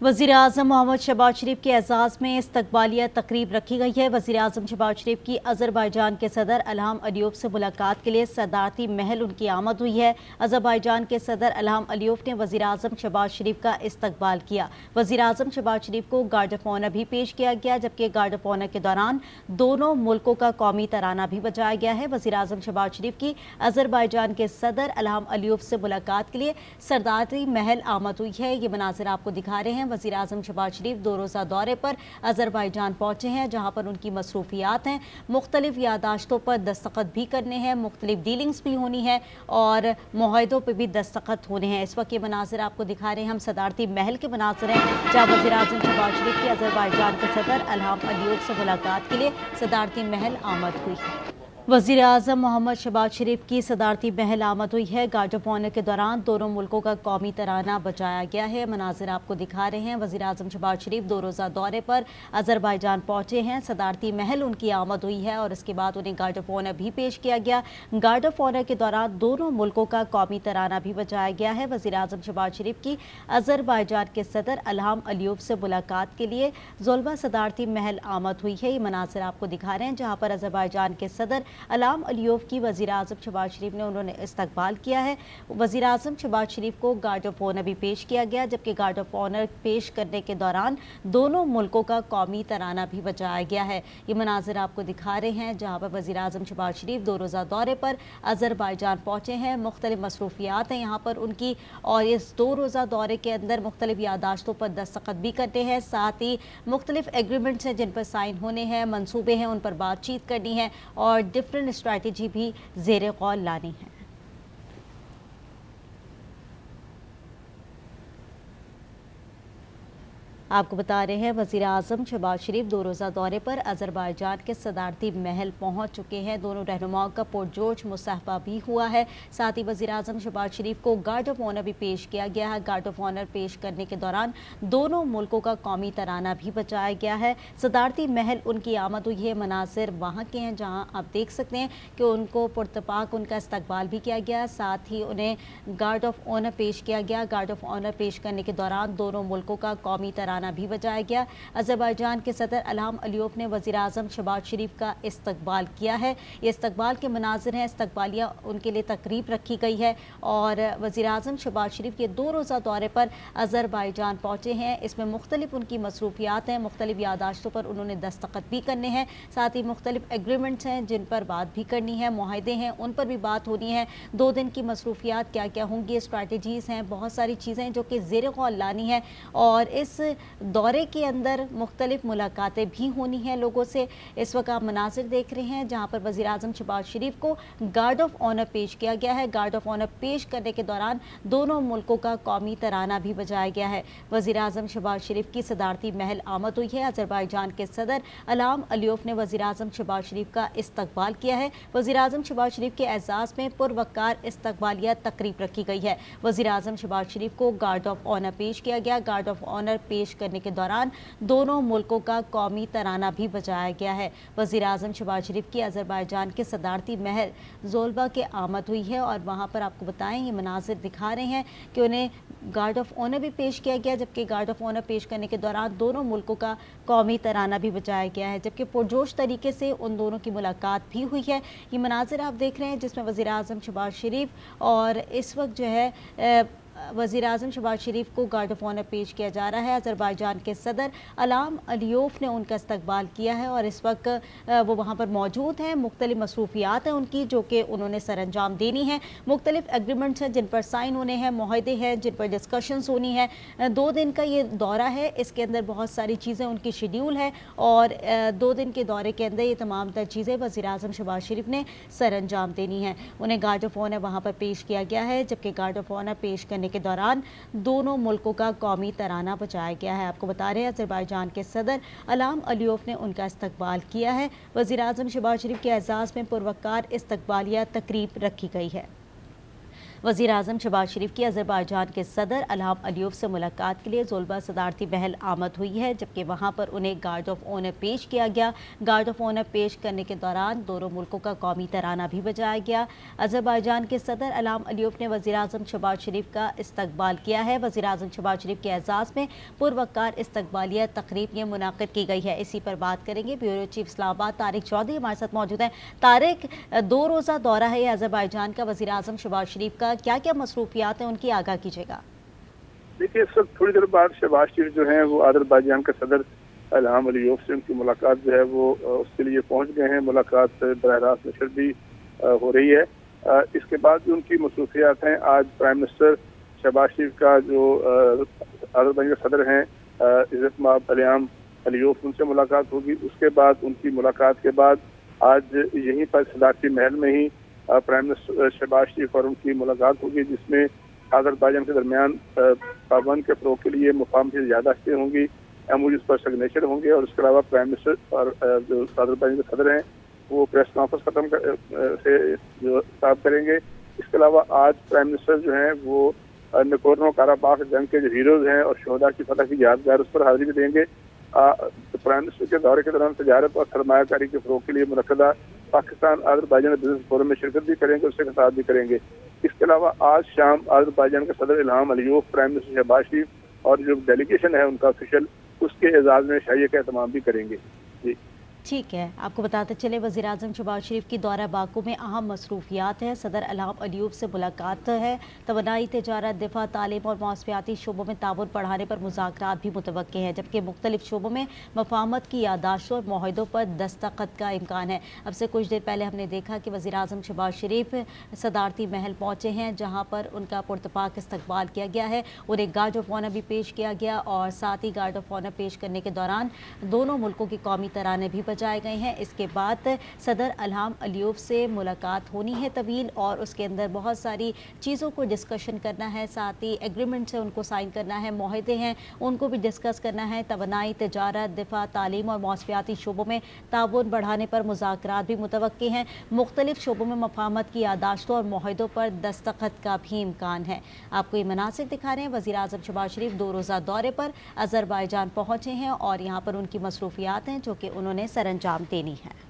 वज़ीर-ए-आज़म मोहम्मद शहबाज शरीफ के एजाज़ में इस्तकबालिया तकरीब रखी गई है। वज़ीर-ए-आज़म शहबाज शरीफ की अज़रबाईजान के सदर इल्हाम अलीयेव से मुलाकात के लिए सदारती महल उनकी आमद हुई है। अज़रबाईजान के सदर इल्हाम अलीयेव ने वज़ीर-ए-आज़म शहबाज शरीफ का इस्तकबाल किया। वज़ीर-ए-आज़म शहबाज शरीफ को गार्ड ऑफ ऑनर भी पेश किया गया, जबकि गार्ड ऑफ ऑनर के दौरान दोनों मुल्कों का कौमी तराना भी बजाया गया है। वज़ीर-ए-आज़म शहबाज शरीफ की अज़रबाईजान के सदर इल्हाम अलीयेव से मुलाकात के लिए सदारती महल आमद हुई है। ये मनाज़िर आपको दिखा रहे हैं। वज़ीर-ए-आज़म शहबाज शरीफ 2 रोज़ा दौरे पर अज़रबाईजान पहुँचे हैं, जहाँ पर उनकी मसरूफियात हैं। मुख्तलिफ यादाश्तों पर दस्तखत भी करने हैं, मुख्तलिफ डीलिंग्स भी होनी है और मुआहदों पर भी दस्तखत होने हैं। इस वक्त ये मनाज़िर आपको दिखा रहे हैं, हम सदारती महल के मनाज़िर हैं, जहाँ वज़ीर-ए-आज़म शहबाज शरीफ की अज़रबाईजान के सदर इल्हाम अलीयेव से मुलाकात के लिए सदारती महल आमद हुई है। वज़ीर-ए-आज़म मोहम्मद शहबाज शरीफ की सदारती महल आमद हुई है। गार्ड ऑफ ऑनर के दौरान दोनों मुल्कों का कौमी तराना बजाया गया है। मनाज़िर आपको दिखा रहे हैं। वज़ीर-ए-आज़म शहबाज शरीफ 2 रोज़ा दौरे पर अज़रबाईजान पहुँचे हैं। सदारती महल उनकी आमद हुई है और इसके बाद उन्हें गार्ड ऑफ ऑनर भी पेश किया गया। गार्ड ऑफ ऑनर के दौरान दोनों मुल्कों का कौमी तराना भी बजाया गया है। वज़ीर-ए-आज़म शहबाज शरीफ की अज़रबाईजान के सदर इल्हाम अलीयेव से मुलाकात के लिए ज़ोल्बा सदारती महल आमद हुई है। ये मनाज़िर आपको दिखा रहे हैं, जहाँ पर अज़रबाईजान के सदर इल्हाम अलीयेव की वज़ीर-ए-आज़म शहबाज शरीफ ने उन्होंने इस्तकबाल किया है। वज़ीर-ए-आज़म शहबाज शरीफ को गार्ड ऑफ ऑनर भी पेश किया गया, जबकि गार्ड ऑफ ऑनर पेश करने के दौरान दोनों मुल्कों का कौमी तराना भी बजाया गया है। ये मनाज़िर आपको दिखा रहे हैं, जहाँ पर वज़ीर-ए-आज़म शहबाज शरीफ 2 रोज़ा दौरे पर अज़रबाईजान पहुँचे हैं। मुख्तलिफ मसरूफियात हैं यहाँ पर उनकी, और इस 2 रोज़ा दौरे के अंदर मुख्तलिफ यादाश्तों पर दस्तखत भी करते हैं। साथ ही मुख्तलिफ एग्रीमेंट्स हैं जिन पर साइन होने हैं, मनसूबे हैं उन पर बातचीत करनी है और डिफरेंट स्ट्रैटेजी भी ज़ेरे गौर लानी है। आपको बता रहे हैं, वज़ीर-ए-आज़म शहबाज शरीफ 2 रोज़ा दौरे पर अज़रबाईजान के सदारती महल पहुँच चुके हैं। दोनों रहनुमाओं का पुरजोश मुसाफा भी हुआ है। साथ ही वज़ीर-ए-आज़म शहबाज शरीफ को गार्ड ऑफ ऑनर भी पेश किया गया है। गार्ड ऑफ ऑनर पेश करने के दौरान दोनों मुल्कों का कौमी तराना भी बजाया गया है। सदारती महल उनकी आमद हुई है। मनासिर वहाँ के हैं जहाँ आप देख सकते हैं कि उनको पुरतपाक उनका इस्तकबाल भी किया गया। साथ ही उन्हें गार्ड ऑफ ऑनर पेश किया गया। गार्ड ऑफ ऑनर पेश करने के दौरान दोनों मुल्कों का कौमी तराना भी बजाया गया। अज़रबाईजान के सदर इल्हाम अलीयेव ने वज़ीर-ए-आज़म शहबाज शरीफ का इस्तकबाल किया है। ये इस्तकबाल के मनाज़िर हैं। इस्तकबालिया उनके लिए तकरीब रखी गई है और वज़ीर-ए-आज़म शहबाज शरीफ के 2 रोज़ा दौरे पर अज़रबाईजान पहुँचे हैं। इसमें मुख्तलिफ उनकी मसरूफियात हैं, मुख्तलिफ यादाश्तों पर उन्होंने दस्तखत भी करने हैं। साथ ही मुख्तलिफ एग्रीमेंट्स हैं जिन पर बात भी करनी है, मुआहदे हैं उन पर भी बात होनी है। 2 दिन की मसरूफियात क्या क्या होंगी, स्ट्रैटेजीज़ हैं, बहुत सारी चीज़ें जो कि ज़ेरे गौर लानी है और इस दौरे के अंदर मुख्तलिफ मुलाकातें भी होनी हैं लोगों से। इस वक्त आप मनासिर देख रहे हैं जहाँ पर वज़ीर-ए-आज़म शहबाज शरीफ को गार्ड ऑफ ऑनर पेश किया गया है। गार्ड ऑफ ऑनर पेश करने के दौरान दोनों मुल्कों का कौमी तराना भी बजाया गया है। वज़ीर-ए-आज़म शहबाज शरीफ की सदारती महल आमद हुई है। अज़रबाईजान के सदर इल्हाम अलीयेव ने वज़ीर-ए-आज़म शहबाज शरीफ का इस्तकबाल किया है। वज़ीर-ए-आज़म शहबाज शरीफ के एजाज़ में पुरवकार इस्तकबालिया तकरीब रखी गई है। वज़ीर-ए-आज़म शहबाज शरीफ को गार्ड ऑफ ऑनर पेश किया गया। गार्ड ऑफ ऑनर पेश करने के दौरान दोनों मुल्कों का कौमी तराना भी बजाया गया है। वज़ीर-ए-आज़म शहबाज शरीफ की अज़रबाईजान के सदारती महल ज़ोल्बा के आमद हुई है और वहाँ पर आपको बताएं ये मनाज़िर दिखा रहे हैं कि उन्हें गार्ड ऑफ ऑनर भी पेश किया गया, जबकि गार्ड ऑफ ऑनर पेश करने के दौरान दोनों मुल्कों का कौमी तराना भी बजाया गया है, जबकि पुरजोश तरीके से उन दोनों की मुलाकात भी हुई है। ये मनाज़िर आप देख रहे हैं जिसमें वज़ीर-ए-आज़म शहबाज शरीफ और इस वक्त जो है वज़ीर-ए-आज़म शहबाज शरीफ को गार्ड ऑफ ऑनर पेश किया जा रहा है। अज़रबाईजान के सदर इल्हाम अलीयेव ने उनका इस्तकबाल किया है और इस वक्त वो वहाँ पर मौजूद हैं। मुख्तलिफ मसरूफियात हैं उनकी जो कि उन्होंने सर अंजाम देनी है। मुख्तलिफ एग्रीमेंट्स हैं जिन पर साइन होने हैं, मुआहदे हैं जिन पर डिस्कशंस होनी है। 2 दिन का ये दौरा है, इसके अंदर बहुत सारी चीज़ें उनकी शेड्यूल है और 2 दिन के दौरे के अंदर ये तमाम तर चीज़ें वज़ीर-ए-आज़म शहबाज शरीफ ने सर अंजाम देनी है। उन्हें गार्ड ऑफ ऑनर वहाँ पर पेश किया गया है, जबकि गार्ड ऑफ ऑनर पेश करने के दौरान दोनों मुल्कों का कौमी तराना बजाया गया है। आपको बता रहे हैं अज़रबाईजान के सदर इल्हाम अलीयेव ने उनका इस्तकबाल किया है। वज़ीर-ए-आज़म शहबाज शरीफ के एजाज़ में पुरवकार इस्तकबालिया तकरीब रखी गई है। वज़ीर-ए-आज़म शहबाज शरीफ की अज़रबैजान के सदर इल्हाम अलीयेव से मुलाकात के लिए ज़ोल्बा सदारती महल आमद हुई है, जबकि वहां पर उन्हें गार्ड ऑफ ऑनर पेश किया गया। गार्ड ऑफ ऑनर पेश करने के दौरान दोनों मुल्कों का कौमी तराना भी बजाया गया। अज़रबैजान के सदर इल्हाम अलीयेव ने वज़ीर-ए-आज़म शहबाज शरीफ का इस्तकबाल किया है। वज़ीर-ए-आज़म शहबाज शरीफ के एजाज़ में पुरवकार इस्तकबालिया तकरीब ये मुनाकिद की गई है। इसी पर बात करेंगे। ब्यूरो चीफ इस्लामाबाद तारिक चौधरी हमारे साथ मौजूद हैं। तारिक, 2 रोज़ा दौरा है अज़रबैजान का वज़ीर-ए-आज़म शहबाज शरीफ का, क्या क्या मसरूफियात हैं उनकी आगाह कीजिएगा। देखिए, इस वक्त थोड़ी देर बाद शहबाज शरीफ जो हैं वो अज़रबैजान के सदर इल्हाम अलीयेव से उनकी मुलाकात जो है वो उसके लिए पहुंच गए हैं। मुलाकात बराह रास्त नशर भी हो रही है। इसके बाद जो उनकी मसरूफियात हैं, आज प्राइम मिनिस्टर शहबाज शरीफ का जो अज़रबैजान के सदर हैं इज़्ज़त-माब इल्हाम अलीयेव, उनसे मुलाकात होगी। उसके बाद उनकी मुलाकात के बाद आज यहीं पर सदारती महल में ही प्राइम मिनिस्टर शहबाज शरीफ और उनकी मुलाकात होगी, जिसमें अज़रबैजान के दरमियान पाबंद के फ़रोग़ के लिए मुफाहमत ज़्यादतें होंगी, एमओयूज़ पर सिग्नेचर होंगे। और इसके अलावा प्राइम मिनिस्टर और जो अज़रबैजान के सदर हैं वो प्रेस कॉन्फ्रेंस से जो साफ करेंगे। इसके अलावा आज प्राइम मिनिस्टर जो हैं वो नगोर्नो काराबाख जंग के जो हीरोज़ हैं और शोहदा की फतह की यादगार, उस पर हाजिरी भी देंगे। प्राइम मिनिस्टर के दौरे के दौरान तजारत और सरमायाकारी के फ़रोग़ के लिए मुनक़दा पाकिस्तान अज़रबैजान बिज़नेस फोरम में शिरकत भी करेंगे, उससे खिताब भी करेंगे। इसके अलावा आज शाम अज़रबैजान के सदर Ilham Aliyev, prime minister Shehbaz Sharif और जो डेलीगेशन है उनका ऑफिशियल, उसके एजाज़ में शाही का एहतमाम भी करेंगे। जी ठीक है, आपको बताते चले वज़ीर-ए-आज़म शहबाज शरीफ की दौरा बाकू में अहम मसरूफियात हैं। सदर इल्हाम अलीयेव से मुलाकात है। तवानाई, तिजारत, दिफा, तालीम और मौसमियाती शोबों में ताउन बढ़ाने पर मुज़ाकरात भी मुतवक्के हैं, जबकि मुख्तलिफ शोबों में मफाहमत की यादाश्तों और मुआहिदों पर दस्तखत का इम्कान है। अब से कुछ देर पहले हमने देखा कि वज़ीर-ए-आज़म शहबाज शरीफ सदारती महल पहुँचे हैं, जहाँ पर उनका पुरतपाक इस्तकबाल किया गया है। उन्हें गार्ड ऑफ ऑनर भी पेश किया गया और साथ ही गार्ड ऑफ ऑनर पेश करने के दौरान दोनों मुल्कों के कौमी तराने भी बजाए गए हैं। इसके बाद सदर इल्हाम अलीयेव से मुलाकात होनी है तवील, और उसके अंदर बहुत सारी चीज़ों को डिस्कशन करना है, साथ ही एग्रीमेंट से उनको साइन करना है, मुआहदे हैं उनको भी डिस्कस करना है। तवानाई, तिजारत, दिफा, तालीम और मौसमियाती शोबों में ताउन बढ़ाने पर मुज़ाकरात भी मुतवक्के हैं। मुख्तलिफ शोबों में मफाहमत की यादाश्तों और मुआहदों पर दस्तखत का भी इम्कान है। आपको ये मनासिब दिखा रहे हैं। वज़ीर-ए-आज़म शहबाज शरीफ 2 रोज़ा दौरे पर अज़रबैजान पहुँचे हैं और यहाँ पर उनकी मसरूफियात हैं जो कि उन्होंने सरअंजाम देनी है।